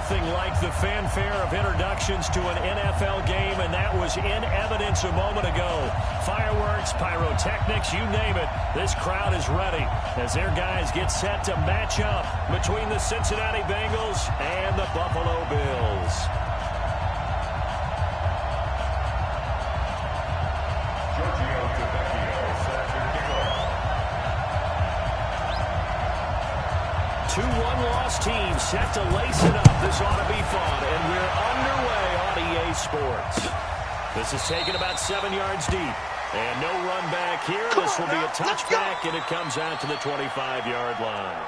Nothing like the fanfare of introductions to an NFL game, and that was in evidence a moment ago. Fireworks, pyrotechnics, you name it. This crowd is ready as their guys get set to match up between the Cincinnati Bengals and the Buffalo Bills. Two one-loss teams set to lace it up. This ought to be fun, and we're underway on EA Sports. This is taken about 7 yards deep, and no run back here. This will be a touchback, and it comes out to the 25-yard line.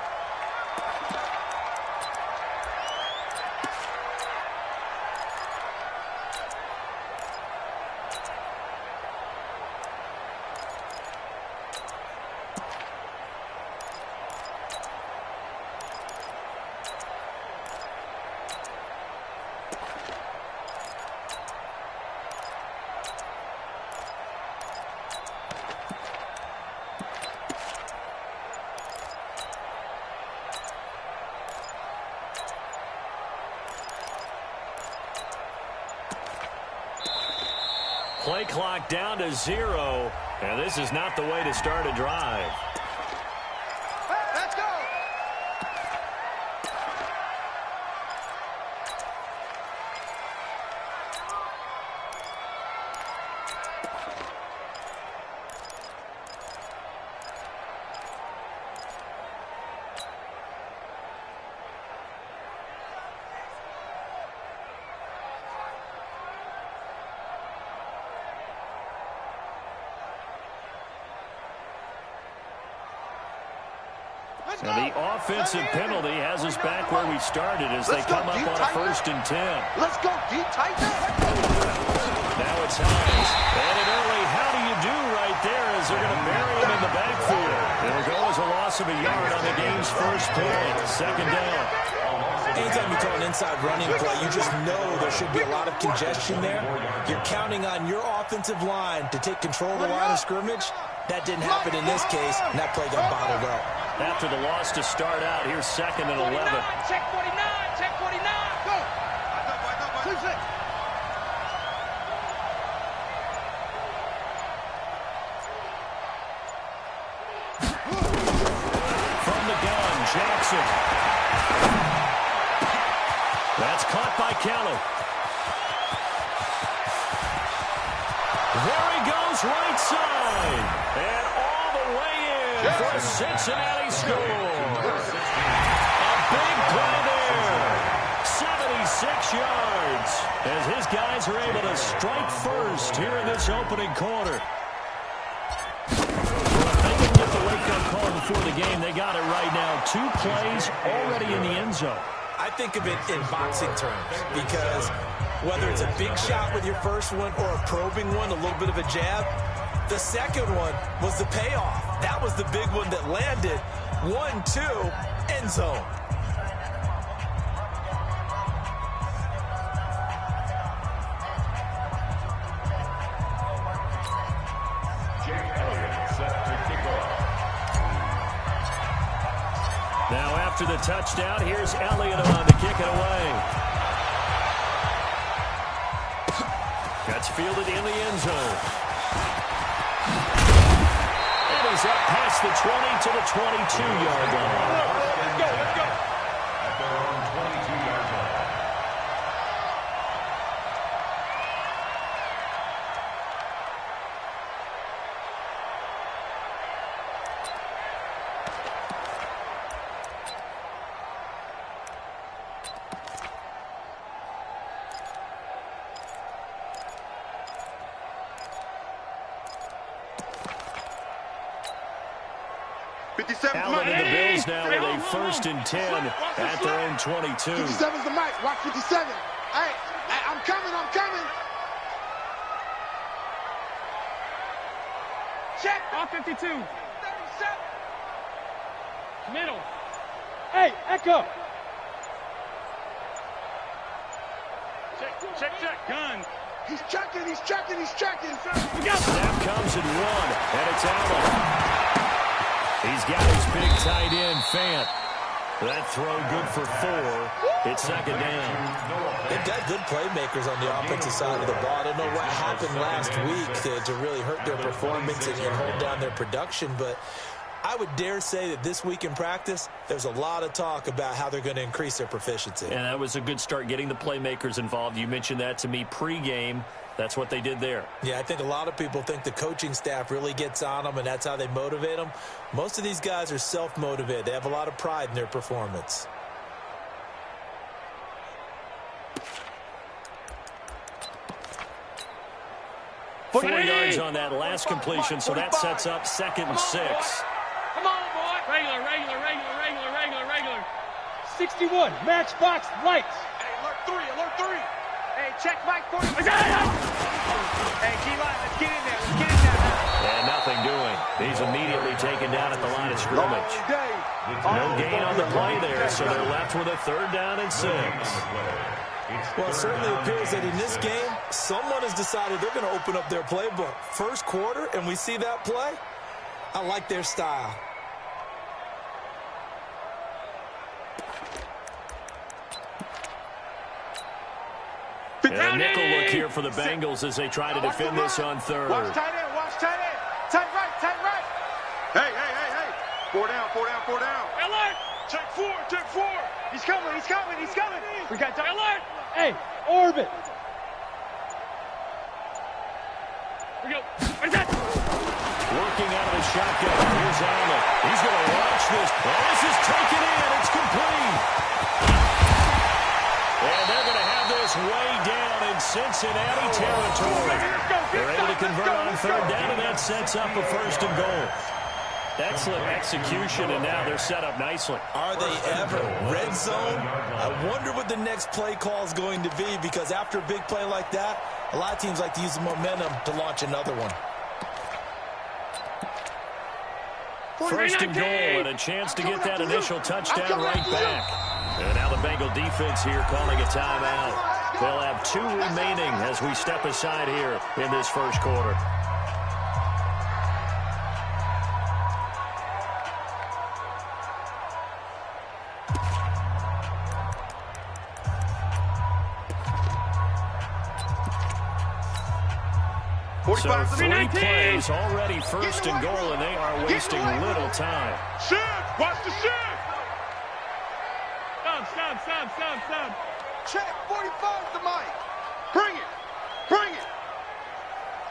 Play clock down to 0, and this is not the way to start a drive. Let's go! Now the offensive penalty has us back where we started as they come up on a 1st and 10. Let's go, deep tight. Now it's Hines. And an early how do you do right there as they're going to bury him in the backfield. It'll go as a loss of a yard on the game's first play. 2nd down. Anytime you call an inside running play, you just know there should be a lot of congestion there. You're counting on your offensive line to take control of the line of scrimmage. That didn't happen in this case, and that play got bottled up. After the loss to start out, here's 2nd and 11. Check 49, check 49. Go. From the gun, Jackson. That's caught by Kelly. There he goes, right side. And all the way in for a Cincinnati score. A big play there. 76 yards. As his guys are able to strike first here in this opening quarter. They didn't get the wake-up call before the game. They got it right now. 2 plays already in the end zone. I think of it in boxing terms because whether it's a big shot with your first one or a probing one, a little bit of a jab, the second one was the payoff. That was the big one that landed. 1-2, end zone. Now after the touchdown, here's Elliott on to kick it away. Gets fielded in the end zone. And he's up past the 20 to the 22-yard line. Let's go, let's go. At their own 22-yard line. Allen and the Bills now with a 1st and 10 at their own 22. 57's the mic. Watch 57. Hey, I'm coming, I'm coming. Check. Off 52. 37. Middle. Hey, Echo. Check. Gun. He's checking, he's checking, he's checking. Snap comes at 1, and it's Allen. He's got his big tight end, Fant. That throw good for 4. It's second down. They've got good playmakers on the offensive side of the ball. I don't know what happened last week to really hurt their performance and hold down their production, but I would dare say that this week in practice, there's a lot of talk about how they're going to increase their proficiency. And that was a good start, getting the playmakers involved. You mentioned that to me pregame. That's what they did there. Yeah, I think a lot of people think the coaching staff really gets on them, and that's how they motivate them. Most of these guys are self-motivated. They have a lot of pride in their performance. 4 yards on that last completion, so that sets up 2nd and 6. Come on, boy. Regular. 61, matchbox lights. Hey, alert 3. Hey, check Mike 40. Hey, G-Line, let's get in there. And nothing doing. He's immediately taken down at the line of scrimmage. No gain on the play there, so they're left with a 3rd down and 6. Well, it certainly appears that in this game, someone has decided they're going to open up their playbook. First quarter, and we see that play. I like their style. And a nickel look here for the Bengals as they try to defend this on 3rd. Watch tight end. Tight right. Hey. 4 down. Alert. Check 4. He's coming. We got time. Alert. Hey, orbit. We go. Working out of the shotgun. Here's Allen. He's going to launch this. Oh, this is taken in. It's complete. And they're going to have this way down in Cincinnati territory. They're able to convert on 3rd down, and that sets up a 1st and goal. Excellent execution, and now they're set up nicely. Are they ever? Red zone? I wonder what the next play call is going to be, because after a big play like that, a lot of teams like to use the momentum to launch another one. 1st and goal, and a chance to get that initial touchdown right back. And now the Bengal defense here calling a timeout. They'll have 2 remaining as we step aside here in this 1st quarter. So 3 plays already 1st and goal, and they are wasting little time. Watch the shift. Stop. Check 45 to Mike. Bring it.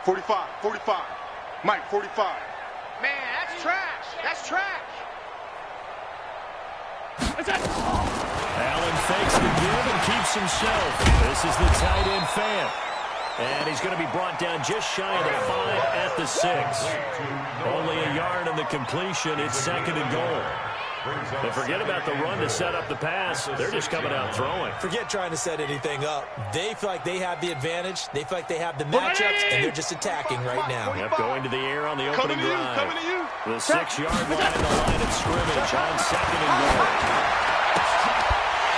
45. Mike, 45. Man, that's trash. Allen fakes the give and keeps himself. This is the tight end Fant. And he's going to be brought down just shy of the 5 at the 6. Only a yard on the completion. It's 2nd and goal. And forget about the run to set up the pass. They're just coming out throwing. Forget trying to set anything up. They feel like they have the advantage. They feel like they have the matchups, and they're just attacking right now. Yep, going to the air on the opening drive. The 6-yard line, the line of scrimmage on 2nd and goal.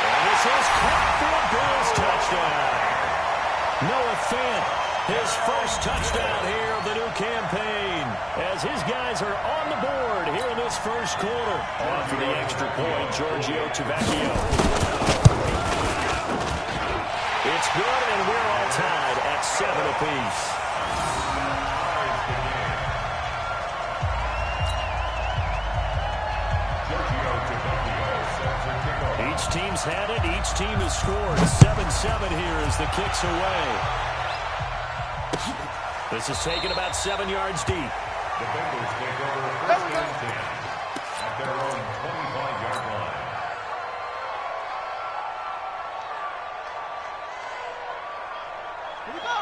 And this is caught for a Bills touchdown. Noah Fant, his 1st touchdown here of the new campaign, as his guys are on the board here in this 1st quarter. On for the extra point, Giorgio Tavecchio. It's good, and we're all tied at 7 apiece. Each team's had it. Each team has scored. 7-7 here as the kick's away. This is taken about 7 yards deep. The Bengals take over 1st and 10 at their own 25-yard line.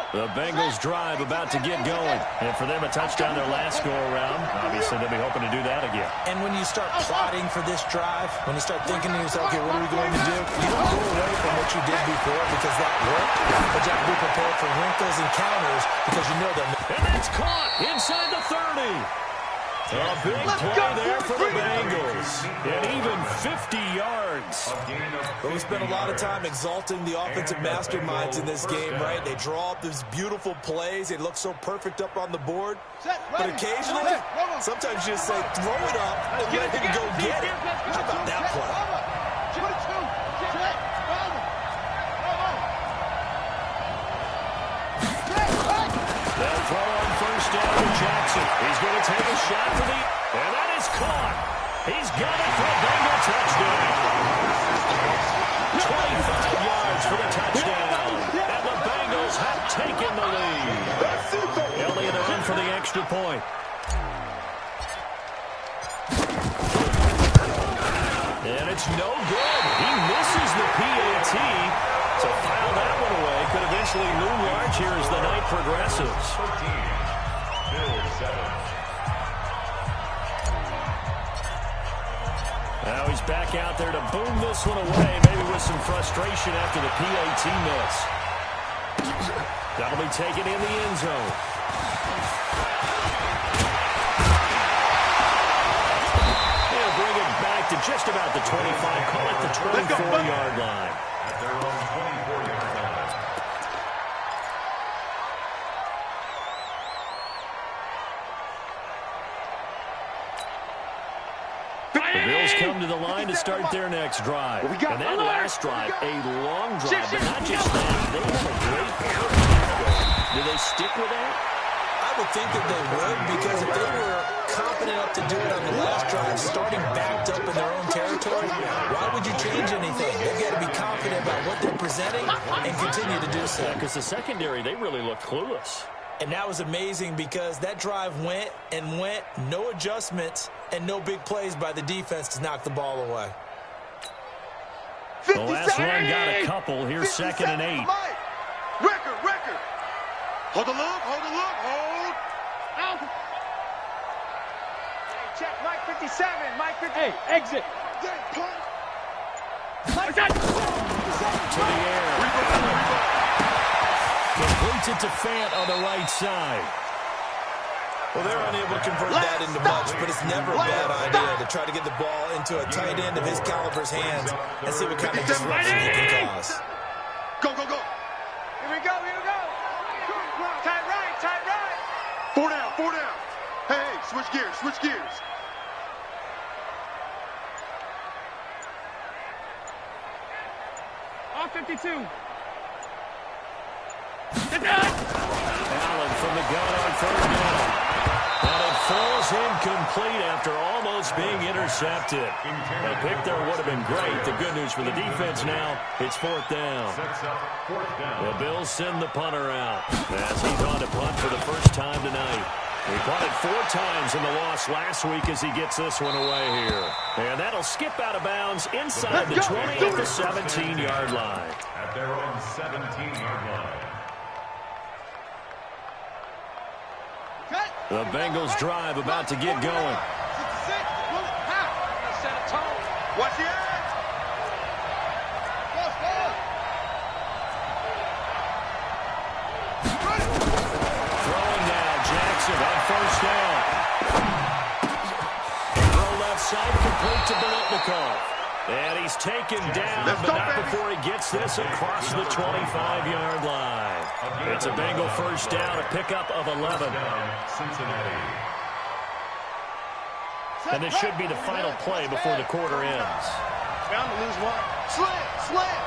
The Bengals drive about to get going. And for them, a touchdown their last go-around. Obviously, they'll be hoping to do that again. And when you start plotting for this drive, when you start thinking to yourself, okay, what are we going to do? You don't go away from what you did before because that worked. But you have to be prepared for wrinkles and counters because you know them. And that's caught inside the 30. A big play there for the Bengals. And even 50 yards. But we spent a lot of time exalting the offensive masterminds in this game, right? They draw up these beautiful plays. They look so perfect up on the board. But occasionally, sometimes you just say, throw it up and let him go get it. How about that play? He's going to take a shot for the... And that is caught. He's got it for a Bengal touchdown. 25 yards for the touchdown. And the Bengals have taken the lead. Elliott on for the extra point. And it's no good. He misses the PAT. So file that one away. Could eventually loom large here as the night progresses. 13, Now he's back out there to boom this one away, maybe with some frustration after the PAT miss. That'll be taken in the end zone. They'll bring it back to just about the 25, call it the 24-yard line. at their own 24-yard line. The Bills come to the line to start their next drive. And that last drive, a long drive, but not just that. They had a great air attack. Do they stick with that? I would think that they would, because if they were confident enough to do it on the last drive, starting backed up in their own territory, why would you change anything? They've got to be confident about what they're presenting and continue to do so. Because the secondary, they really looked clueless. And that was amazing because that drive went and went, no adjustments, and no big plays by the defense to knock the ball away. The last run got a couple. Here's 2nd and 8. Record. Hold the look, hold. Out. Hey, check Mike 57, Mike 57. Hey, exit. Mike To the air. Completes it to Fant on the right side. Well, they're unable to convert that into much, but it's never a bad idea to try to get the ball into a tight end of his caliber's hands and see what kind of disruption he can cause. Go. Here we go. Tight right. 4 down. Hey, switch gears. Off 52. Allen from the gun on 3rd down. And it falls incomplete after almost being intercepted. A pick there would have been great. The good news for the defense now, it's 4th down. Sets up 4th down. The Bills send the punter out as he's on to punt for the first time tonight. He punted 4 times in the loss last week as he gets this one away here. And that'll skip out of bounds inside the 20 at the 17-yard line. At their own 17-yard line. The Bengals drive about to get going. Watch the edge. Throwing now, Jackson on 1st down. Throw left side, complete to Biletnikoff. And he's taken down, but not before he gets this across the 25-yard line. It's a Bengal first down, a pickup of 11. Cincinnati. And this should be the final play before the quarter ends. Bound to lose one. Slam.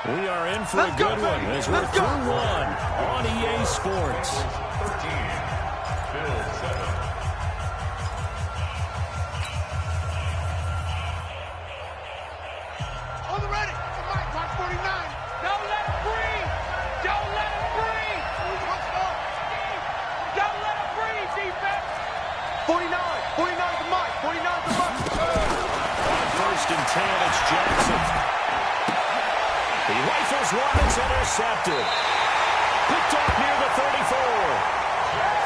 We are in for a good one as we're through one on EA Sports. 13. Bills 7. On the ready. Mike, Mike 49. Don't let him breathe. Don't let him breathe. Don't let him breathe, defense. 49 to Mike. 49 to Mike. On 1st and 10, it's Jackson. He rifles one, it's intercepted. Picked off near the 34.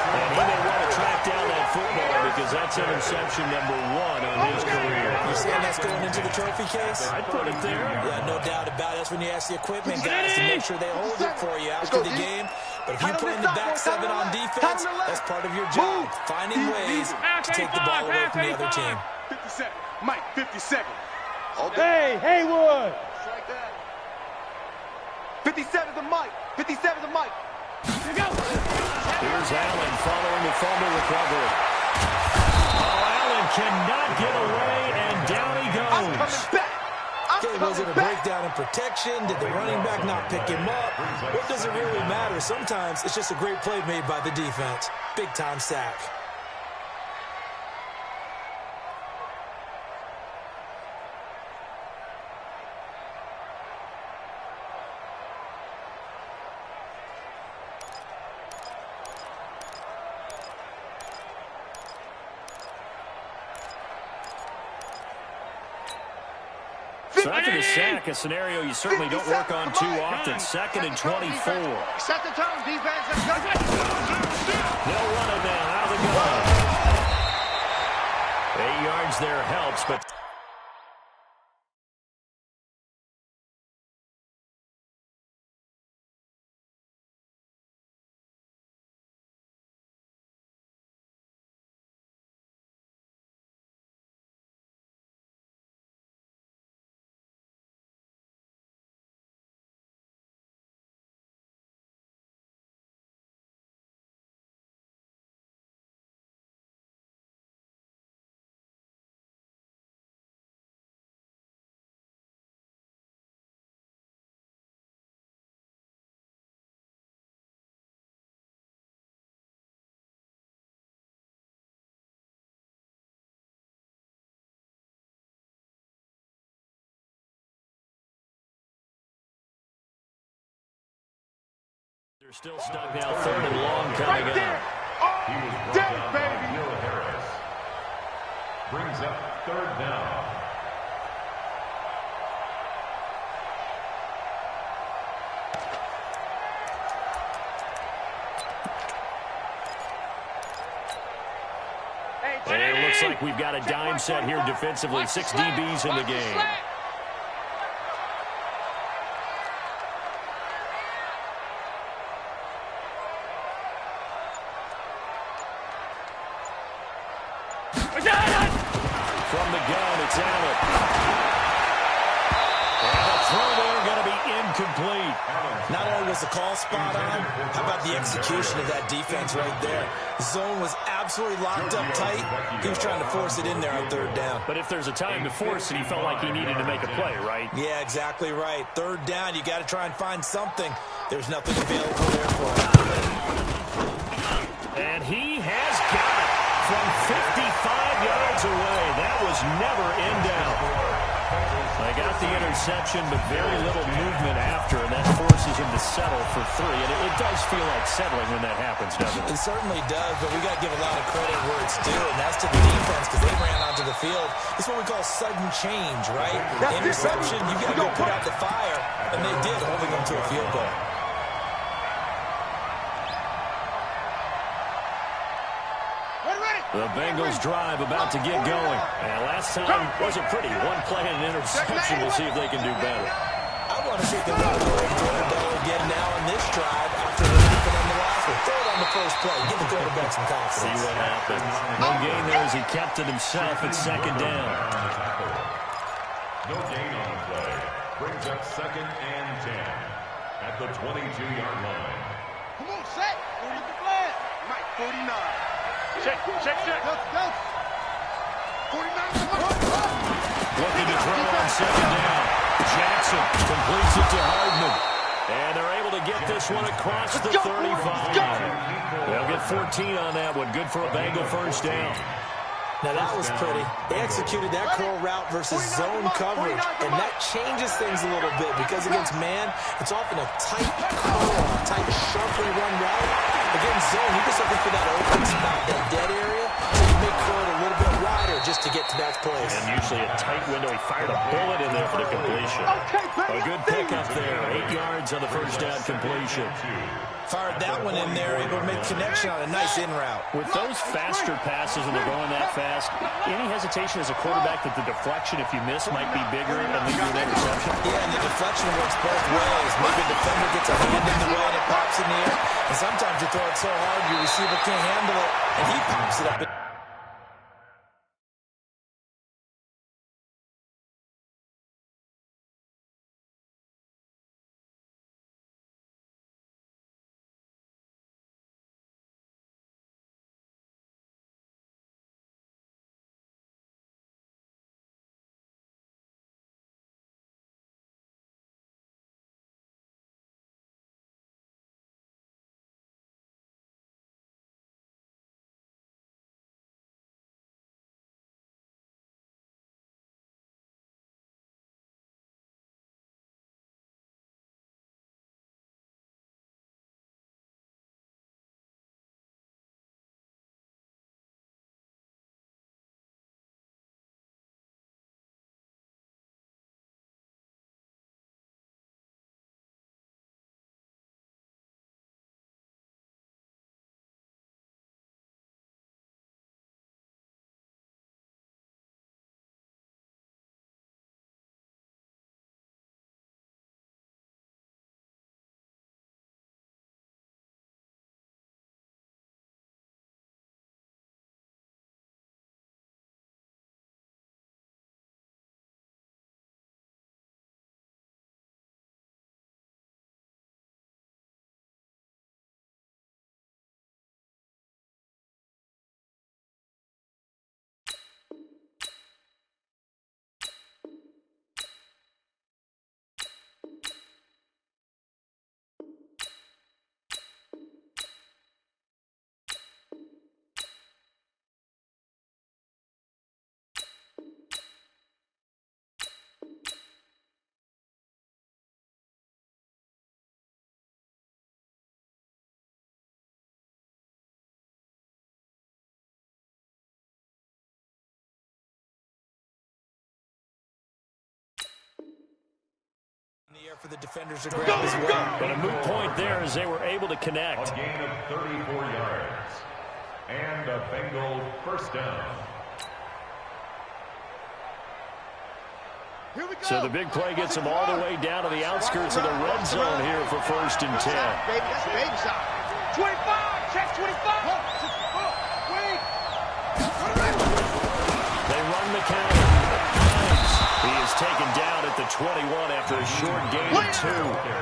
And he may want to track down that football because that's interception number 1 on his career. You're saying that's going into the trophy case? I'd put it there. Yeah, no doubt about it. That's when you ask the equipment guys to make sure they hold it for you after the game. But if you put in the back 7 on defense, that's part of your job. Finding ways to take the ball away from the other team. 57. Mike, 57. Hey, Haywood. Just like that. 57 to Mike. 57 to Mike. Here we go. Here's Allen following the fumble recovery. Oh, Allen cannot get away, and down he goes. Okay, was it a breakdown in protection? Did the running back not pick him up? What does it really matter? Sometimes it's just a great play made by the defense. Big-time sack. So after the sack, a scenario you certainly don't work on too often. 2nd and 24. Set the tone, defense. Let's go. They'll run it now out of the gun. 8 yards there helps, but... They're still stuck now, 3rd and long coming Right there. up. He was brought down by Will Harris. Brings up 3rd down. And it looks like we've got a dime set here defensively. 6 DBs in the game. From the gun, it's Allen. And the throw there going to be incomplete. Not only was the call spot on, how about the execution of that defense right there? The zone was absolutely locked up tight. He was trying to force it in there on 3rd down. But if there's a time to force it, he felt like he needed to make a play, right? Yeah, exactly right. 3rd down, you got to try and find something. There's nothing available there for him. And he has got it from 55 yards away. That was never in doubt. They got the interception, but very little movement after, and that forces him to settle for 3. And it does feel like settling when that happens, doesn't it? It certainly does, but we got to give a lot of credit where it's due, and that's to the defense because they ran onto the field. It's what we call sudden change, right? Interception, you got to go put out the fire, and they did, holding them to a field goal. The Bengals drive about to get going. And last time wasn't pretty. 1 play and an interception. We'll see if they can do better. I want to see if they want to go and do it better again now in this drive after what happened on the last one. Throw it on the first play. Give the quarterback some confidence. See what happens. No gain there as he kept it himself at 2nd down. No gain on the play. Brings up 2nd and 10 at the 22-yard line. Come on, set. 40 the flag. Mike, 49. Check. Go. 49. Looking to throw on 2nd down. Jackson completes it to Hardman. And they're able to get this one across the 35. They'll get 14 on that one. Good for a Bengal 1st down. Now that was pretty. They executed that curl route versus zone coverage, and that changes things a little bit because against man, it's often a tight curl, a tight, sharply run route. Against zone, you're just looking for that open spot, that dead area, so you make curl a little bit wider just to get to that place. And usually a tight window. He fired a bullet in there for the completion. A good pickup there. 8 yards on the 1st down completion. Fired that one in there, able to make connection on a nice in route. With those faster passes when they're going that fast, any hesitation as a quarterback that the deflection, if you miss, might be bigger and lead you an interception? Yeah, and the deflection works both ways. Maybe a defender gets a hand in the way and it pops in the air. And sometimes you throw it so hard your receiver can't handle it, and he pops it up. for the defenders to grab as well. But a moot point there as they were able to connect. A gain of 34 yards. And a Bengal first down. So the big play gets them all the way down to the outskirts of the red zone here for 1st and 10. Baby, that's a baby shot. 25, check 25. They run the counter. Hines, he is taken down at the 21 after a short gain of 2.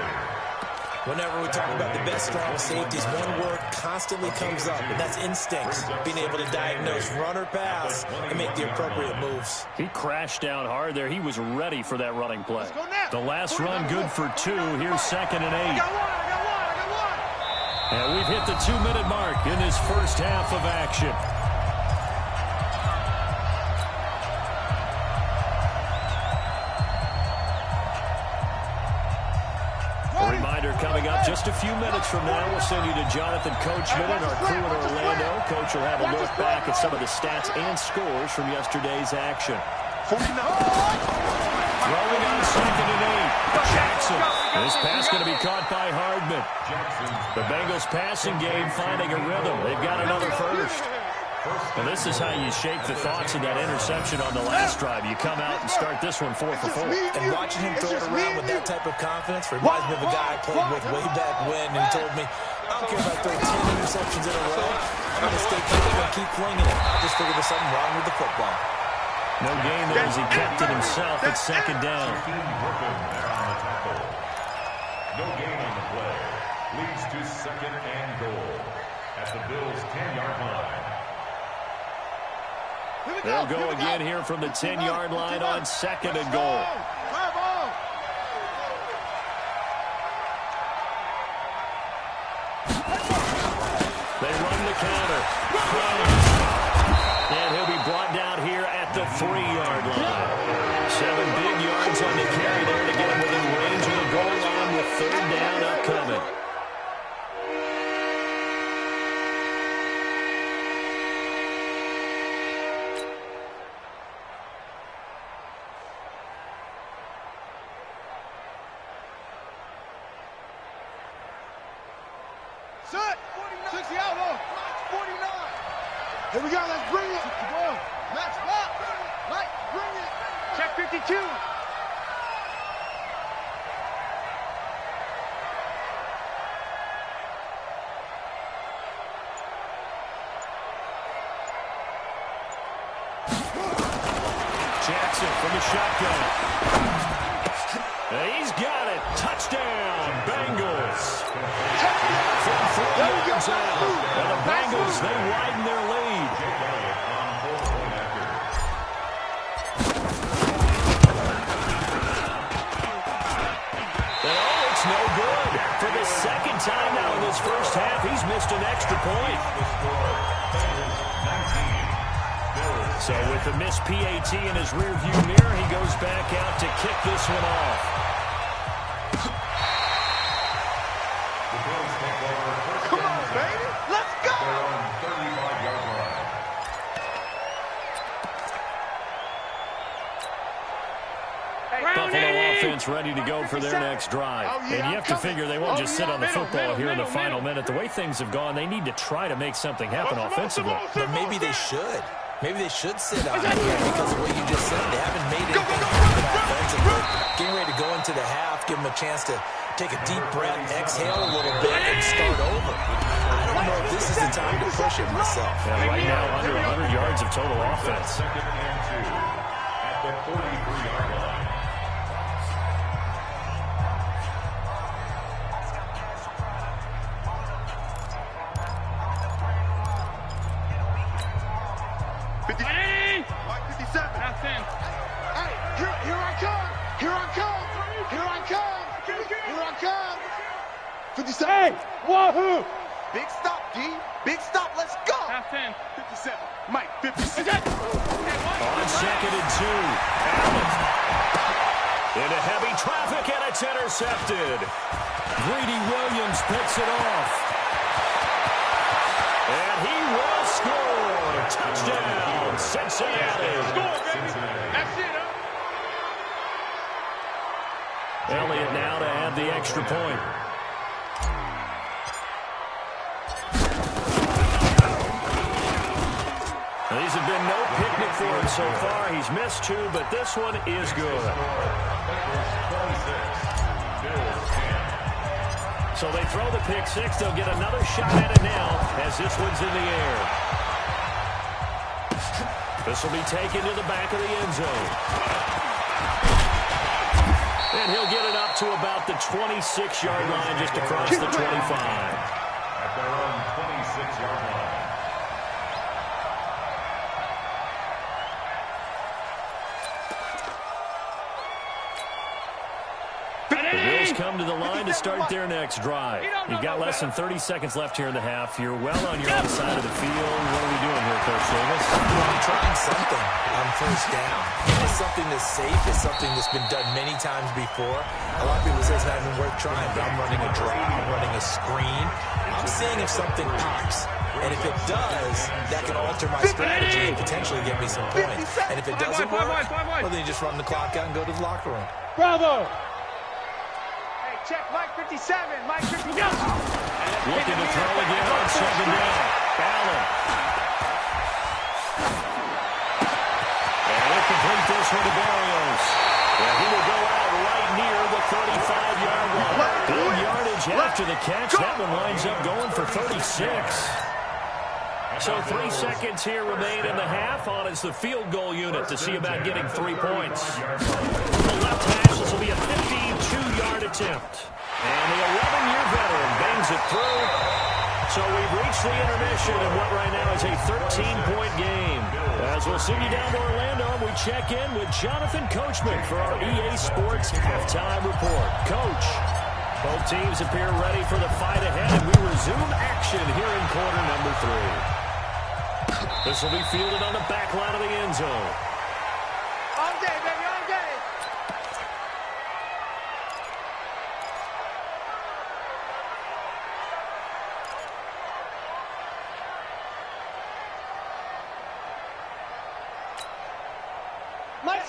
Whenever we talk about the best strong safeties, one word constantly comes up, and that's instinct. Being able to diagnose run or pass and make the appropriate moves. He crashed down hard there. He was ready for that running play. The last run good for 2. Here's 2nd and 8. I got one. And we've hit the 2-minute mark in this first half of action. Coming up just a few minutes from now, we'll send you to Jonathan Coachman and our crew in Orlando. Coach will have a look back at some of the stats and scores from yesterday's action. Throwing on 2nd and 8. Jackson. This pass going to be caught by Hardman. The Bengals passing game finding a rhythm. They've got another first. Well, this is how you shape the thoughts of that interception on the last drive. You come out and start this one 4 for 4. And watching him throw it around with that type of confidence reminds me of a guy I played with way back when, and he told me, I don't care if I throw 10 interceptions in a row. I'm going to stay calm and keep flinging it. I just figured there's something wrong with the football. No gain there as he kept it himself at 2nd down. No gain on the play. Leads to 2nd and goal at the Bills' 10-yard line. They'll go again here from the 10-yard line on 2nd and goal. They run the counter. And he'll be brought down here at the 3-yard line. 7 big yards on the carry there to get him within range of the goal line with 3rd down upcoming. Set. 60 out. 49. Here we go. Let's bring it. Let's walk. Let's bring it. Check 52. Jackson from the shotgun. He's got it. Touchdown, Bengals. From 4 yards out. And the Bengals, they widen their lead. Oh, it's no good. For the 2nd time now in this first half, he's missed an extra point. So with the missed PAT in his rearview mirror, he goes back out to kick this one off. Come on, baby. Let's go. Buffalo offense ready to go for their next drive. And you have to figure they won't just sit on the football here in the final minute. The way things have gone, they need to try to make something happen offensively. But maybe they should. Maybe they should sit on here because of what you just said. They haven't made anything happen offensively. Getting ready to go into the half, give them a chance to take a deep breath, exhale a little bit, and start over. I don't know if this is the time to push it myself. Yeah, right now, under 100 yards of total offense. 2nd and 2 at the 43-yard line. Hey, wahoo! Big stop, D. Big stop. Let's go. Half 10. 57. Mike, 56. On 2nd and 2. Allen. Into heavy traffic, and it's intercepted. Greedy Williams picks it off. And he will score. Touchdown, Cincinnati. Score, baby. That's it, huh? Elliott now to extra point. These have been no picnic for him so far. He's missed 2, but this one is good. So they throw the pick 6. They'll get another shot at it now as this one's in the air. This will be taken to the back of the end zone. And he'll get it up to about the 26-yard line, just across the 25. At their own 26-yard line. Come to the line to start their next drive. You've got less than 30 seconds left here in the half. You're well on your own side of the field. What are we doing here, Coach Davis? Well, I'm trying something on first down. It's something that's safe. It's something that's been done many times before. A lot of people say it's not even worth trying, but I'm running a draw. I'm running a screen. I'm seeing if something pops. And if it does, that can alter my strategy and potentially get me some points. And if it doesn't work, well, then you just run the clock out and go to the locker room. Bravo! Check Mike 57. Mike 57. Looking to throw again on second down. Allen. And they'll complete this one to Barrios. And he will go out right near the 35-yard line. Good yardage after the catch. That one lines up going for 36. So 3 seconds here remain in the half on as the field goal unit to see about getting 3 points. The left hash, this will be a 52-yard attempt. And the 11-year veteran bangs it through. So we've reached the intermission in what right now is a 13-point game. As we'll send you down to Orlando, we check in with Jonathan Coachman for our EA Sports Halftime Report. Coach, both teams appear ready for the fight ahead, and we resume action here in quarter number 3. This will be fielded on the back line of the end zone. All day, baby, all day.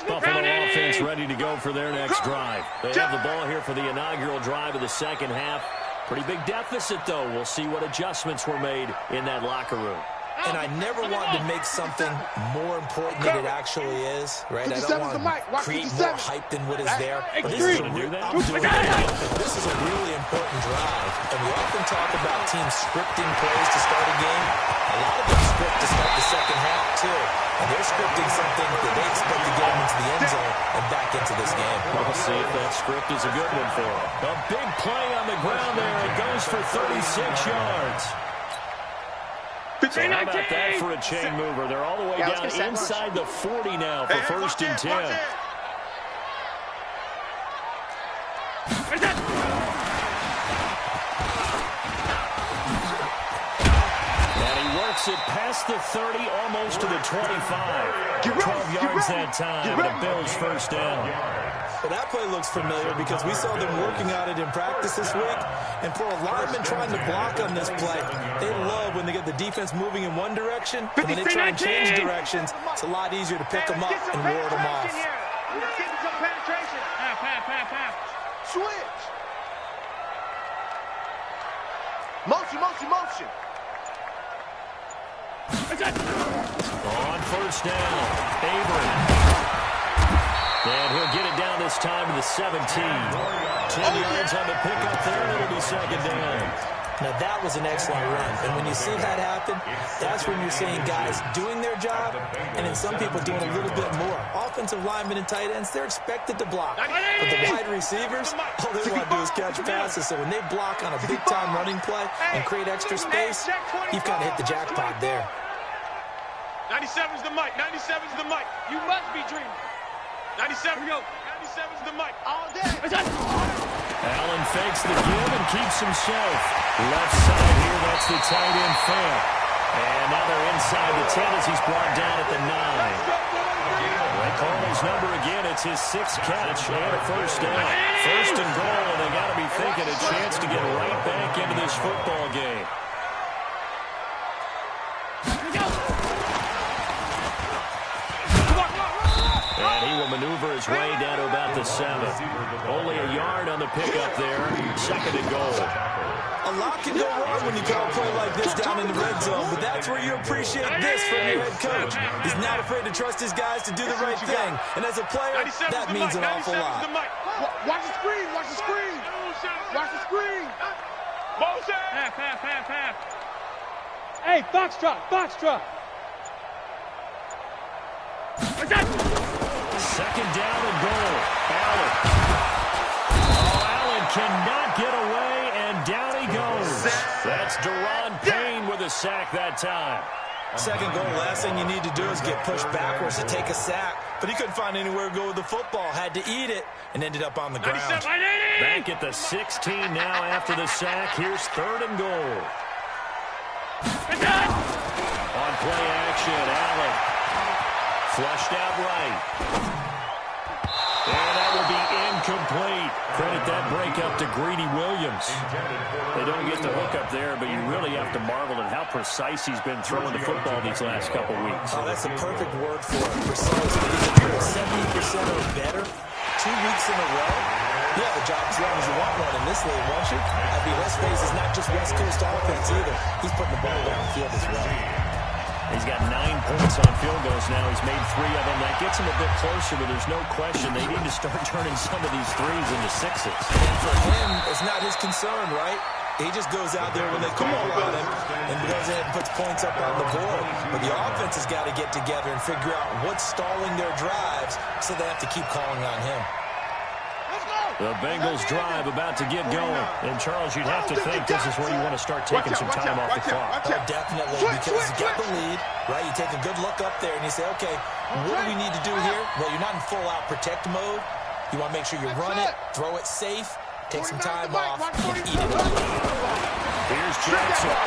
Buffalo offense ready to go for their next drive. They have the ball here for the inaugural drive of the second half. Pretty big deficit, though. We'll see what adjustments were made in that locker room. And I never want to make something more important than it actually is, right? I don't want to create more hype than what is there. But this is a really important drive. And we often talk about teams scripting plays to start a game. A lot of them script to start the second half, too. And they're scripting something that they expect to get them into the end zone and back into this game. We'll see if that script is a good one for them. A big play on the ground there. It goes for 36 yards. So how about that for a chain mover? They're all the way down inside the 40 now for first and 10. And he works it past the 30, almost to the 25. 12 yards that time, and a Bills first down. Well, that play looks familiar because we saw them working on it in practice this week. And for a lineman trying to block on this play, they love when they get the defense moving in one direction. And when they try and change directions, it's a lot easier to pick them up and ward them off. Getting some penetration. Half. Switch. Motion. On first down, Avery. And he'll get it down this time to the 17. 10 yards on the pickup there, and it'll be second down. Now, that was an excellent run. And when you see that happen, that's when you're seeing guys doing their job and then some people doing a little bit more. Offensive linemen and tight ends, they're expected to block. But the wide receivers, all they want to do is catch passes. So when they block on a big-time running play and create extra space, you've kind of hit the jackpot there. 97's the mic. 97's the mic. You must be dreaming. 97, go. 97's the mic. All day. Allen fakes the give and keeps himself. Left side here, that's the tight end Fant. And now they're inside the 10 as he's brought down at the 9. They call his number again. It's his 6th catch and a first down. First and goal, and they got to be thinking a chance to get right back into this football game. And he will maneuver his way down to about the 7. Only a yard on the pickup there. 2nd and goal. A lot can go wrong when you call a play like this down in the red zone, but that's where you appreciate this from your head coach. He's not afraid to trust his guys to do the right thing, and as a player, that means an awful lot. Watch the screen, watch the screen. Watch the screen. Half. Hey, Foxtrot. 2nd down and goal. Allen. Oh, Allen cannot get away, and down he goes. That's Daron Payne with a sack that time. 2nd goal, last thing you need to do is get pushed backwards to take a sack. But he couldn't find anywhere to go with the football. Had to eat it and ended up on the ground. Back at the 16 now after the sack. Here's 3rd and goal. On play action, Allen. Flushed out right. And that will be incomplete. Credit that breakup to Greedy Williams. They don't get the hook up there, but you really have to marvel at how precise he's been throwing the football these last couple weeks. Oh, that's a perfect word for it. Precise. He's 70% or better 2 weeks in a row. Yeah, the job as long as you want one in this league, won't you? I mean, let's face it, it's not just West Coast offense either. He's putting the ball down the field as well. He's got 9 points on field goals now. He's made 3 of them. That gets him a bit closer, but there's no question they need to start turning some of these threes into 6s. And for him, it's not his concern, right? He just goes out there when they call on him and goes ahead and puts points up on the board. But the offense has got to get together and figure out what's stalling their drives, so they have to keep calling on him. The Bengals drive about to get going. And, Charles, you'd have to think this is where you want to start taking some time off the clock. Oh, definitely, because you got the lead, right? You take a good look up there and you say, okay, what do we need to do here? Well, you're not in full-out protect mode. You want to make sure you run it, throw it safe, take some time off, and eat it up. Here's Jackson.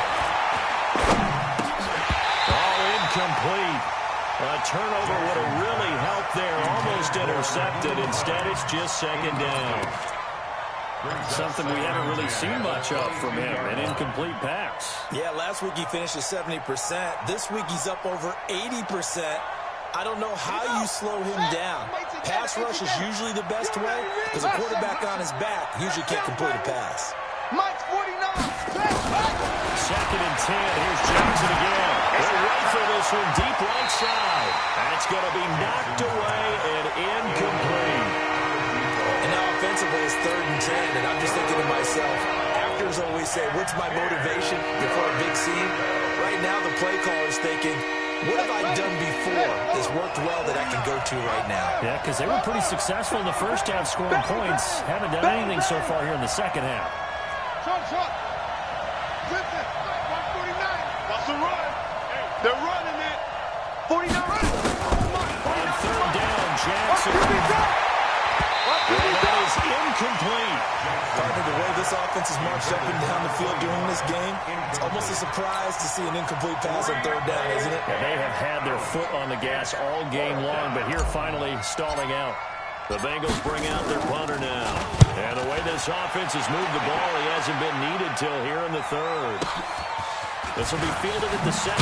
All incomplete. A turnover would have really helped there. Almost intercepted. Instead, it's just 2nd down. Something we haven't really seen much of from him. An incomplete pass. Yeah, last week he finished at 70%. This week he's up over 80%. I don't know how you slow him down. Pass rush is usually the best way because a quarterback on his back usually can't complete a pass. Mike's 49. 2nd and 10. Here's Jackson again. They'll wait for this one deep right side. That's going to be knocked away and incomplete. And now offensively it's 3rd and 10, and I'm just thinking to myself, actors always say, what's my motivation before a big scene? Right now the play caller's thinking, what have I done before that's worked well that I can go to right now? Yeah, because they were pretty successful in the first half scoring points. Haven't done anything so far here in the second half. Short. Simpson. 149. That's a run. They're running it. 49. On 3rd down, Jackson. That is incomplete. Partner, the way this offense has marched up and down the field during this game, it's almost a surprise to see an incomplete pass on 3rd down, isn't it? Yeah, they have had their foot on the gas all game long, but here finally stalling out. The Bengals bring out their punter now. And the way this offense has moved the ball, he hasn't been needed till here in the 3rd. This will be fielded at the 17.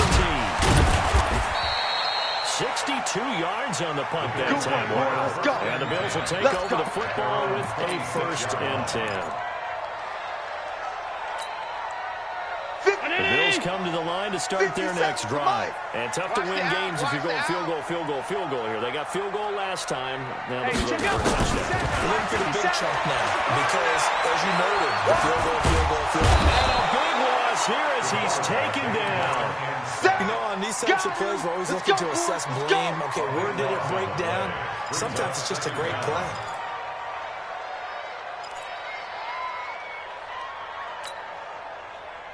62 yards on the punt that time. Wow. And the Bills will take over the football with a 1st and 10. The Bills come to the line to start their next drive. And tough to win games if you're going field goal here. They got field goal last time. Now they'll be looking for a touchdown. They're looking for the big chunk now because, as you noted, the field goal. And a big loss here as he's taken down. You know, on these types of plays, we're always looking to assess blame. Okay, where did it break down? Sometimes it's just a great play.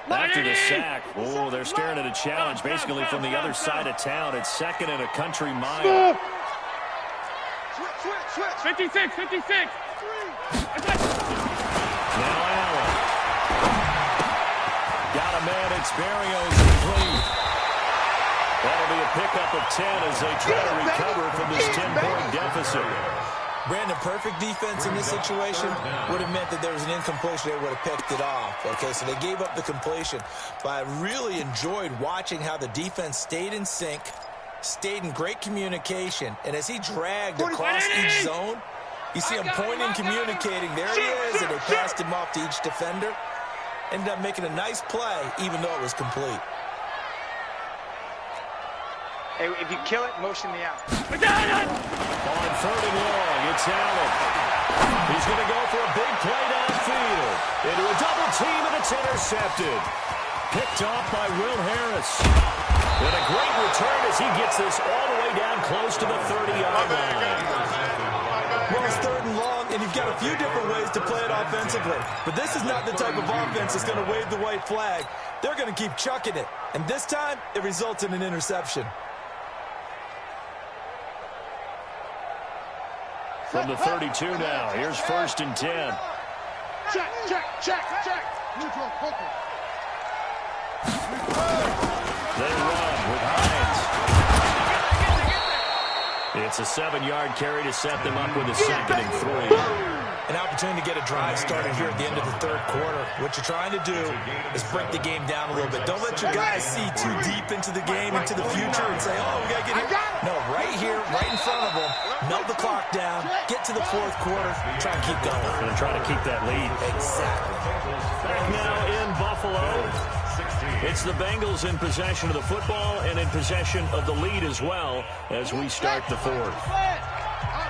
After the sack, they're staring at a challenge basically from the other side of town. It's 2nd and a country mile. Switch. 56. Now Allen. Got a man, it's Berrios complete. That'll be a pickup of 10 as they try to recover from this 10-point deficit. Brandon, perfect defense in this situation would have meant that there was an incompletion. They would have picked it off. Okay, so they gave up the completion. But I really enjoyed watching how the defense stayed in sync, stayed in great communication, and as he dragged across each zone, you see him pointing, communicating. There he is, and they passed him off to each defender. Ended up making a nice play, even though it was complete. Hey, if you kill it, motion me out. On 3rd and long, it's Allen. He's going to go for a big play downfield. Into a double team, and it's intercepted. Picked off by Will Harris. And a great return as he gets this all the way down close to the 30-yard line. Well, it's 3rd and long, and you've got a few different ways to play it offensively. But this is not the type of offense that's going to wave the white flag. They're going to keep chucking it. And this time, it results in an interception. From the 32 now, here's 1st and 10. Check, check, check, check. Neutral, focus. They run with Hines. It's a 7-yard carry to set them up with a 2nd and 3. An opportunity to get a drive started here at the end of the 3rd quarter. What you're trying to do is break the game down a little bit. Don't let your guys see too deep into the game, into the future, and say, oh, we got to get here. No, right here, right in front of them, melt the clock down, get to the 4th quarter, try and keep going. And try to keep that lead. Exactly. Back now in Buffalo. It's the Bengals in possession of the football and in possession of the lead as well as we start the 4th.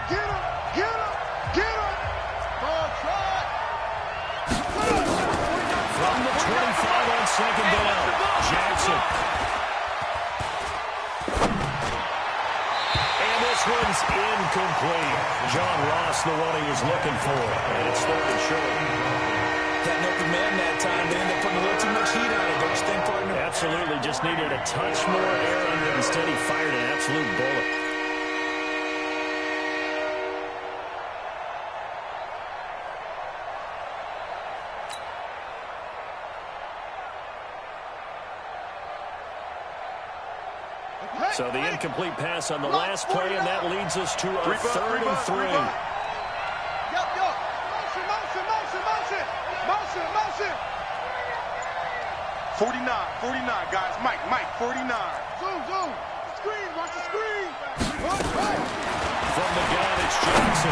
Get him, get him, get him. From the 25 on 2nd down, Jackson. And this one's incomplete. John Ross, the one he was looking for. And it's 3rd and short. Got an open man that time. They ended up putting a little too much heat on it, don't you think, partner? Absolutely. Just needed a touch more air under it. Instead, he fired an absolute bullet. So the incomplete pass on the last play, and that leads us to a 3rd and 3. Yup, yup. Motion, motion, motion, motion. Motion, motion. 49, guys. Mike, 49. Zoom, zoom. Screen, watch the screen. Right. From the gun, it's Jackson.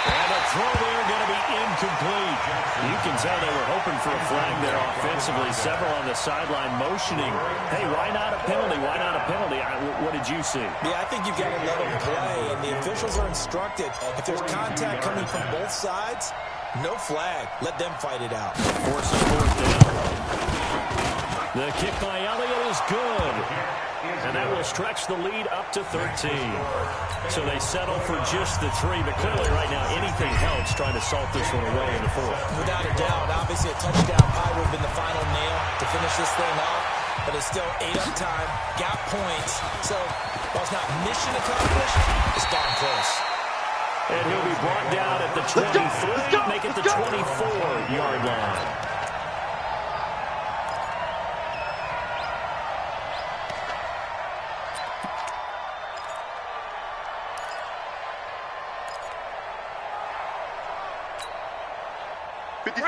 And a throw there going to be incomplete. You can tell they were hoping for a flag there offensively. Several on the sideline motioning. Hey, why not a penalty? Why not a penalty? What did you see? Yeah, I think you've got to let them play, and the officials are instructed. If there's contact coming from both sides, no flag. Let them fight it out. Force a 4th down. The kick by Elliott is good. And that will stretch the lead up to 13. So they settle for just the 3. But clearly right now, anything helps trying to salt this one away in the 4th. Without a doubt, obviously a touchdown probably would have been the final nail to finish this thing off. But it's still 8 up time, got points. So while it's not mission accomplished, it's darn close. And he'll be brought down at the 23, make it the 24-yard line.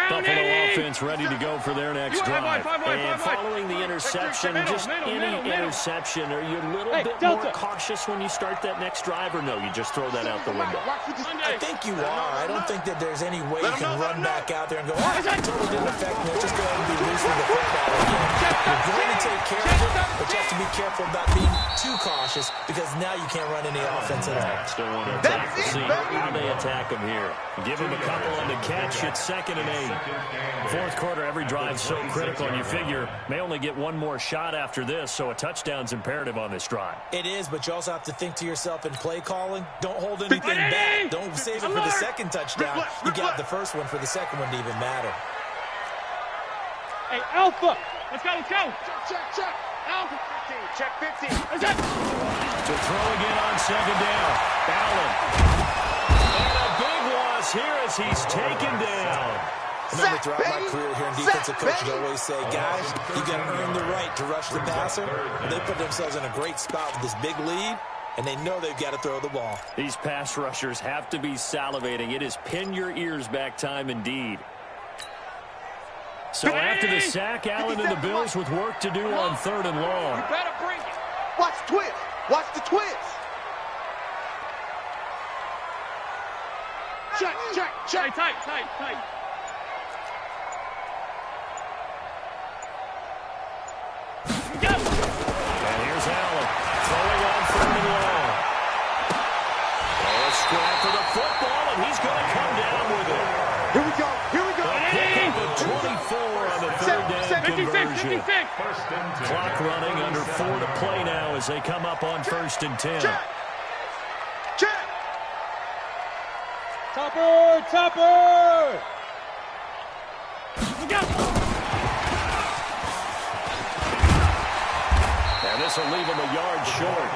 Buffalo offense ready to go for their next drive. And following the interception, just any interception, are you a little bit more cautious when you start that next drive, or no, you just throw that out the window? I think you are. I don't think that there's any way you can run back out there and go, oh, that totally didn't affect me. Just go ahead and be loose with the football again. You're going to take care of it, but you have to be careful about being too cautious because now you can't run any offense at all. Still want to attack the scene. How they attack them here. Give them a couple on the catch. It's 2nd and 8. 4th quarter, every drive so critical, and you figure may only get one more shot after this, so a touchdown's imperative on this drive. It is, but you also have to think to yourself in play calling, don't hold anything back. Don't save it for the 2nd touchdown. You got the 1st one for the 2nd one to even matter. Hey, Alpha! Let's go, let's go! Check. Alpha! 15, check 15. Let's go! To throw again on 2nd down. Allen. And a big loss here as he's taken down. Remember, throughout my career here in defensive coaching, I always say, guys, you got to earn the right to rush the passer. And they put themselves in a great spot with this big lead, and they know they've got to throw the ball. These pass rushers have to be salivating. It is pin your ears back time indeed. So after the sack, Allen and the Bills with work to do on 3rd and long. You better bring it. Watch twist. Check. Tight. Go. And here's Allen throwing on third and long. A scrap for the football, and he's going to come down with it. Here we go. A pickup of 24 on the third down 56. conversion. Clock running, under 4 to play now as they come up on 1st and 10. Check. Topper. Go. And this will leave him a yard short.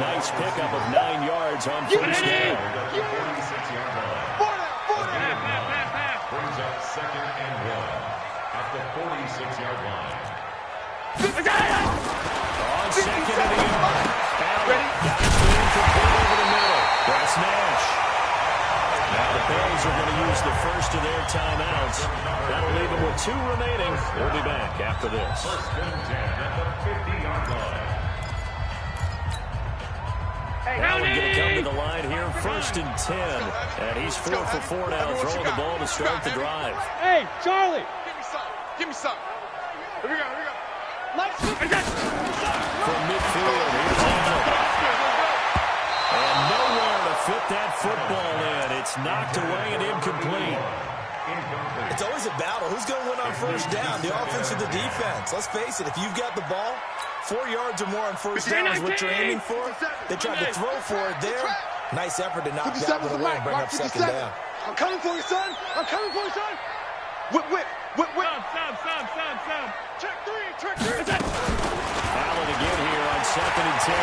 Nice pickup of 9 yards on 1st down. Brings up 2nd and 1 at the 46-yard line. On 2nd and 1. Allen got his man complete over the middle. That's Nash. Now the Bills are going to use the first of their timeouts. That'll leave them with 2 remaining. We'll be back after this. 1st and 10 at the 50-yard line. Allen going to come to the line here, 1st and 10. And he's 4 for 4 now, throwing the ball to start the drive. Hey, Charlie. Give me some. Here we go. From midfield, here's Allen. And nowhere to fit that football in. It's knocked away and incomplete. It's always a battle. Who's going to win on 1st down, the offense or the defense? Let's face it, if you've got the ball, 4 yards or more on 1st down is what you're aiming for. They tried to throw for it there. Nice effort to knock that one away and bring up 2nd down. I'm coming for you, son. Whip. Stop. Check three. Allen again here on 2nd and 10.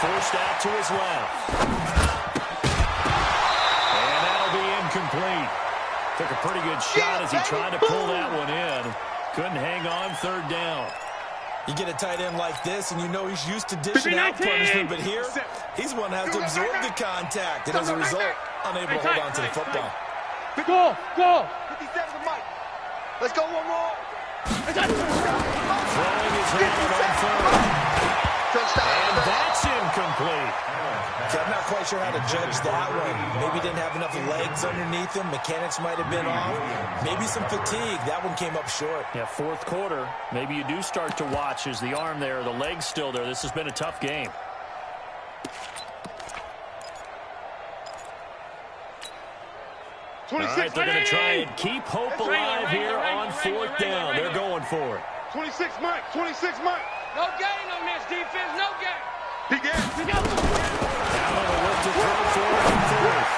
Forced out to his left. And that'll be incomplete. Took a pretty good shot as he tried to pull that one in. Couldn't hang on 3rd down. You get a tight end like this, and you know he's used to dishing out punishment, but here, he's one to have to absorb the contact, and as a result, unable to hold on to the football. Go. 57 to Mike. Let's go one more. Throwing his hand on 3rd. And that's incomplete. Okay, I'm not quite sure how to judge that one. Maybe he didn't have enough legs underneath him. Mechanics might have been off. Maybe some fatigue. That one came up short. Yeah, 4th quarter. Maybe you do start to watch as the arm there, the leg's still there. This has been a tough game. All right, they're going to try and keep hope alive here on 4th down. They're going for it. 26 Mike. No gain on this defense. No gain. He gets. Allen will look to throw forward on 4th.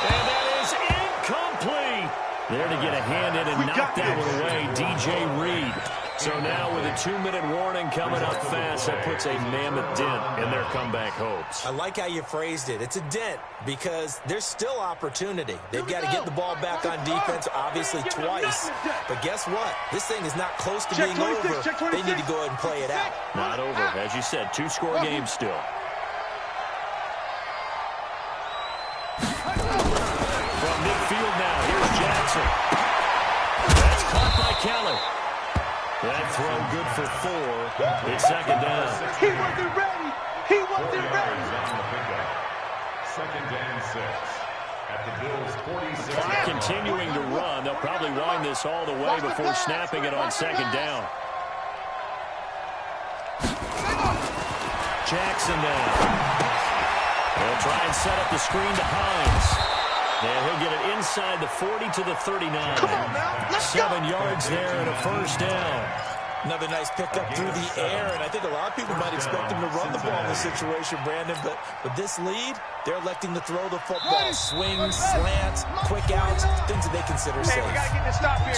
And that is incomplete. There to get a hand in and knock that one away, DJ Reed. So now with a 2-minute warning coming up fast, that puts a mammoth dent in their comeback hopes. I like how you phrased it. It's a dent because there's still opportunity. They've got to get the ball back on defense, obviously twice. But guess what? This thing is not close to being over. They need to go ahead and play it out. Not over. As you said, 2-score game still. From midfield now, here's Jackson. That's caught by Kelly. That throw good for 4. It's 2nd down. He wasn't ready. 2nd and 6 at the Bills' 46. Clock continuing to run. They'll probably wind this all the way before snapping it on 2nd down. Jackson now. They'll try and set up the screen to Hines. And he'll get it inside the 40 to the 39. 7 yards there and a 1st down. Another nice pickup through the air, and I think a lot of people might expect him to run the ball in this situation, Brandon, but with this lead, they're electing to throw the football. Swings, slants, quick outs, things that they consider safe.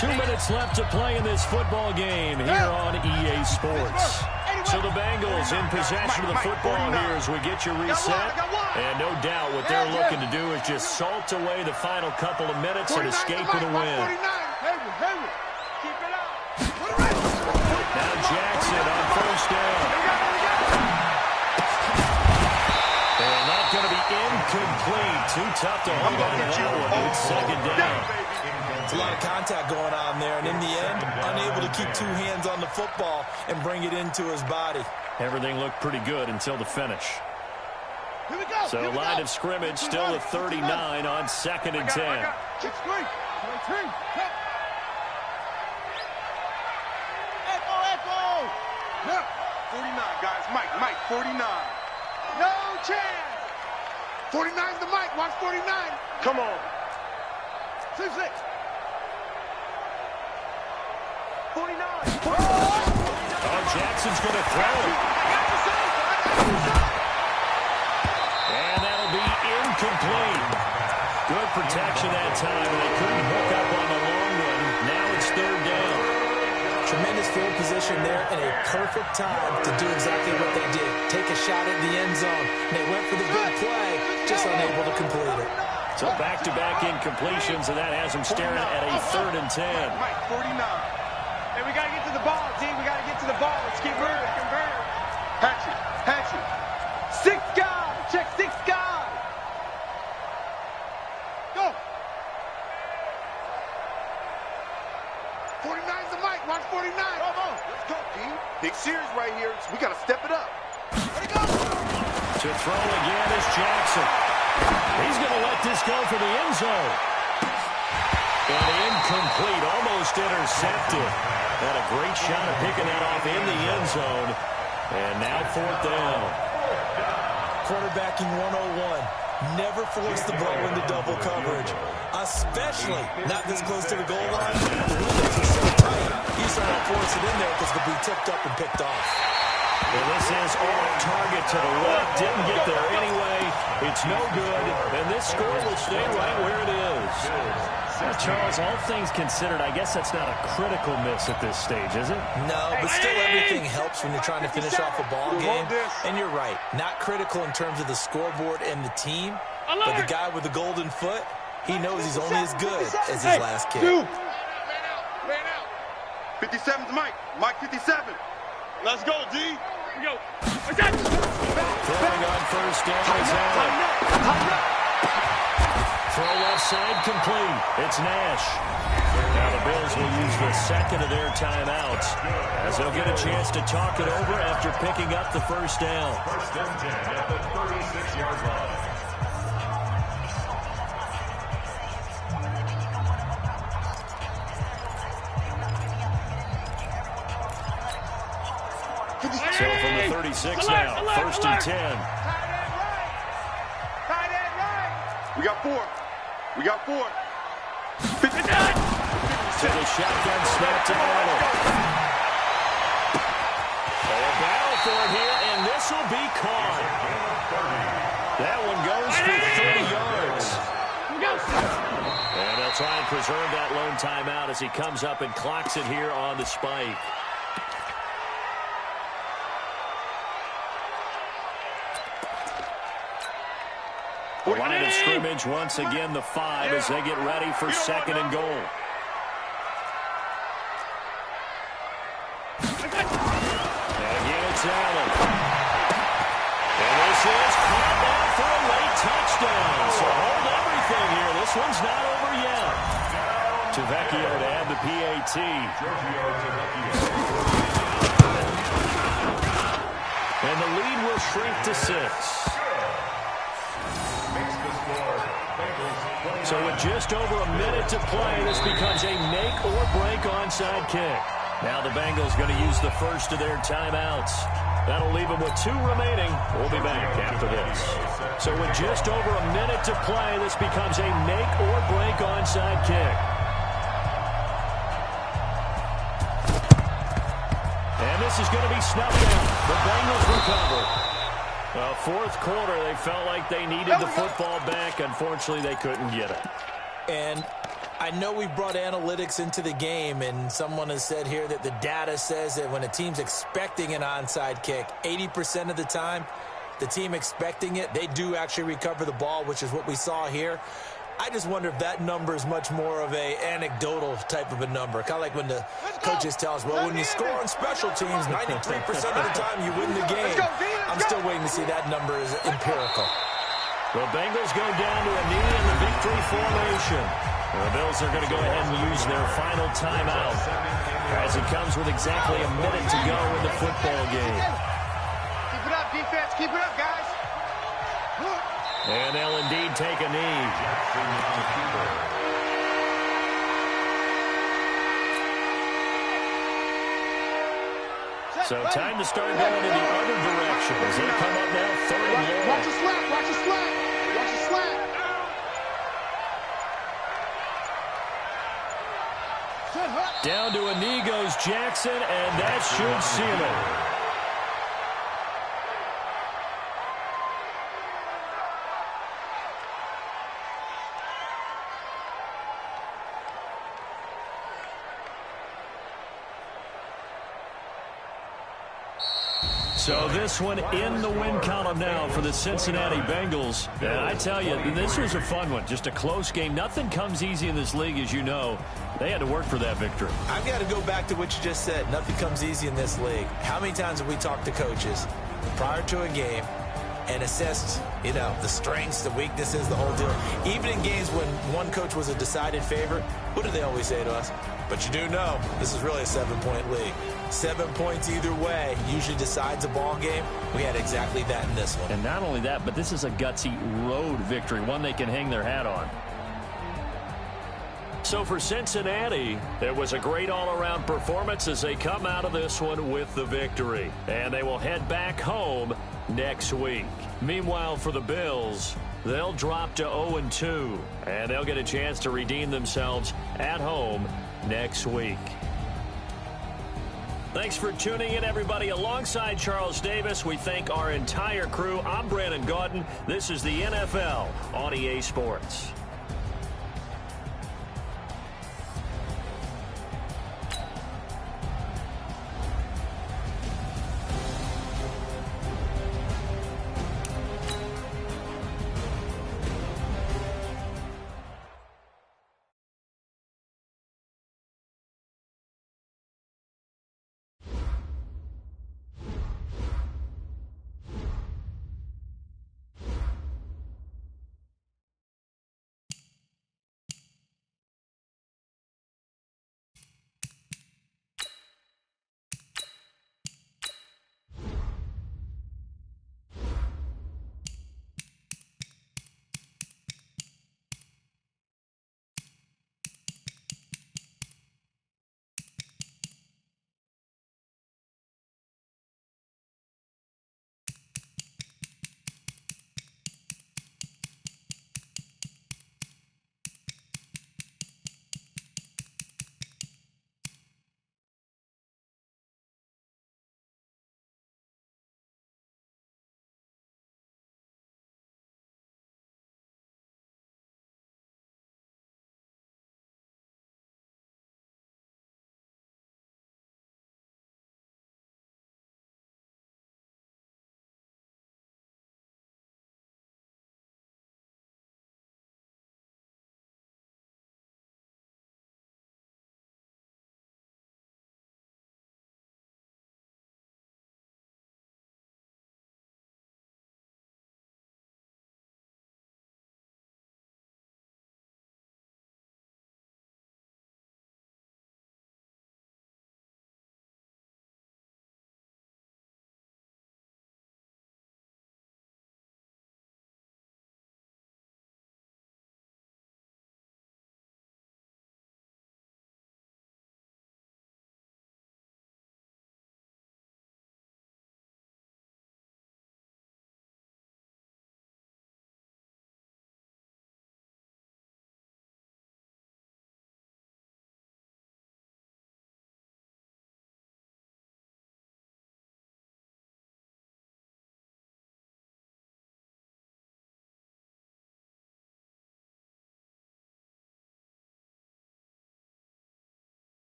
2 minutes left to play in this football game here on EA Sports. So the Bengals in possession of the football here as we get you reset. And no doubt what they're looking to do is just salt away the final couple of minutes and escape with a win. Now Jackson on 1st down. And that's going to be incomplete. Too tough to hold on to that one. It's 2nd down. It's a lot of contact going on there, and in the end, unable to keep 2 hands on the football and bring it into his body. Everything looked pretty good until the finish. Here we go. So line of scrimmage still at 39 on 2nd and 10. 6-3. 19. Echo. Yeah. 49, guys. Mike, 49. No chance. 49's the mic. Watch 49. Come on. 6-6. 49. Oh, Jackson's going to throw it. And that'll be incomplete. Good protection that time. They couldn't hook up on the long one. Now it's 3rd down. Tremendous field position there and a perfect time to do exactly what they did. Take a shot at the end zone. They went for the big play, just unable to complete it. So back-to-back incompletions, and that has them staring at a 3rd and 10. Mike, 49. Hey, we got to get to the ball, D. We got to get to the ball. Let's keep moving. Hatchet. 6 guys. Check 6 guys. Go. 49's the mic. Watch 49. Come on. Let's go, D. Big series right here. So we got to step it up. There you go. To throw again is Jackson. He's going to let this go for the end zone. And incomplete, almost intercepted. Had a great shot at picking that off in the end zone. And now 4th down. Quarterbacking 101. Never force the ball into double coverage, especially not this close to the goal line. The windows are so tight, you start to force it in there because it could be tipped up and picked off. Well, this is off target to the left. Didn't get there anyway. It's no good. And this score will stay right where it is. Charles, all things considered, I guess that's not a critical miss at this stage, is it? No, but still everything helps when you're trying to finish off a ball game. And you're right, not critical in terms of the scoreboard and the team, but the guy with the golden foot, he knows he's only as good as his last kick. Man out. 57's Mike. Mike 57. Let's go, D. Yo. Throwing on 1st down is Allen. Throw left side complete. It's Nash. Now the Bills will use the 2nd of their timeouts as they'll get a chance to talk it over after picking up the 1st down. 1st and 10 at the 36-yard line. So from the 36 now, 1st and 10. Tight end right. We got 4. 59. To the shotgun snap to Arnold. So a battle for it here, and this will be caught. That one goes for 30 yards. And they'll try and preserve that lone timeout as he comes up and clocks it here on the spike. The line of scrimmage, once again, the 5 as they get ready for 2nd and goal. And again, it's Allen. And this is caught down for a late touchdown. So hold everything here. This one's not over yet. Tavecchio to add the PAT. And the lead will shrink to 6. So with just over a minute to play, this becomes a make-or-break onside kick. Now the Bengals going to use the 1st of their timeouts. That'll leave them with 2 remaining. We'll be back after this. So with just over a minute to play, this becomes a make-or-break onside kick. And this is going to be snuffed out. The Bengals recover. 4th quarter, they felt like they needed the football back. Unfortunately, they couldn't get it. And I know we brought analytics into the game, and someone has said here that the data says that when a team's expecting an onside kick, 80% of the time, the team expecting it, they do actually recover the ball, which is what we saw here. I just wonder if that number is much more of a anecdotal type of a number. Kind of like when the coaches tell us, well, when you score on special teams, 93% of the time you win the game. I'm still waiting to see that number is empirical. The Bengals go down to a knee in the victory formation. The Bills are going to go ahead and use their final timeout as it comes with exactly a minute to go in the football game. Keep it up, defense. Keep it up, guys. And they'll indeed take a knee. So time to start going in the other direction as they come up now 3rd and long. Watch the slap, watch the slap, watch the slap. Down to a knee goes Jackson, and that should seal it. So this one in the win column now for the Cincinnati Bengals. And I tell you, this was a fun one. Just a close game. Nothing comes easy in this league, as you know. They had to work for that victory. I've got to go back to what you just said. Nothing comes easy in this league. How many times have we talked to coaches prior to a game and assessed, the strengths, the weaknesses, the whole deal? Even in games when one coach was a decided favorite, what do they always say to us? But you do know this is really a 7-point league. 7 points either way usually decides a ball game. We had exactly that in this one. And not only that, but this is a gutsy road victory, one they can hang their hat on. So for Cincinnati, it was a great all-around performance as they come out of this one with the victory. And they will head back home next week. Meanwhile, for the Bills, they'll drop to 0-2, and they'll get a chance to redeem themselves at home next week. Thanks for tuning in, everybody. Alongside Charles Davis, we thank our entire crew. I'm Brandon Gaudin. This is the NFL on EA Sports.